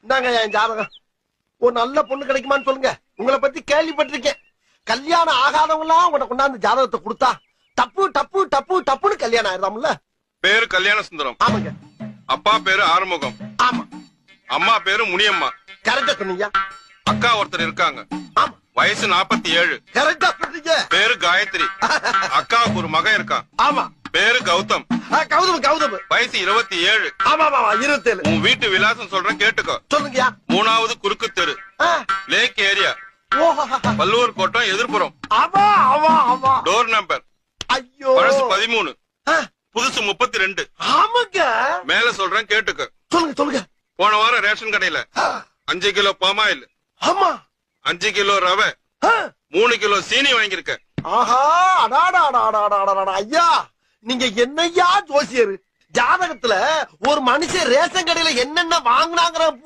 இந்தாங்க என் ஜாதகம். ஒரு நல்ல பொண்ணு கிடைக்குமான்னு சொல்லுங்க. உங்களை பத்தி கேள்விப்பட்டிருக்கேன். கல்யாணம் ஆகாதவங்களாம் உங்களை கொண்டாந்து ஜாதகத்தை கொடுத்தா டப்பு டப்பு டப்பு டப்புன்னு கல்யாணம் ஆயிரதாம்ல. பேரு கல்யாண சுந்தரம். ஆமாங்க. அப்பா பேரு ஆறுமுகம். ஆமா. அம்மா பேரு முனியம்மா. கரெக்டா சொன்னீங்க. அக்கா ஒருத்தர் இருக்காங்க. ஆமா. வயசு 47. கரெக்டா சொன்னீங்க. பேரு காயத்ரி. அக்காவுக்கு ஒரு மகன் இருக்கான். ஆமா. பேரு கௌதம். கௌதம் கௌதம். வயசு 27. ஆமா ஆமா 27. உன் வீட்டு விலாசம் சொல்றேன் கேட்டுக்கோ. சொல்லுங்கயா. 3வது குறுக்கு தெரு, லேக் ஏரியா, பல்லூர் கோட்டம், எதிர்ப்புறம். ஆமா ஆமா ஆமா. Door number. ஐயோ. பழசு 13, புதுசு 32. ஆமாங்க. மேல சொல்றேன் கேட்டுக்கோ. சொல்லுங்க சொல்லுங்க. போன வாரம் ரேஷன் கடையில 5 கிலோ பாமாயில், ஆமா 5 கிலோ ரவை, 3 கிலோ சீனி வாங்கியிருக்க. ஆஹா அடாடா ஐயா, நீங்க என்னையா ஜோசியர்? ஜாதகத்துல ஒரு மனுஷன் ரேஷன் கடையில என்னென்ன வாங்கினாங்கிற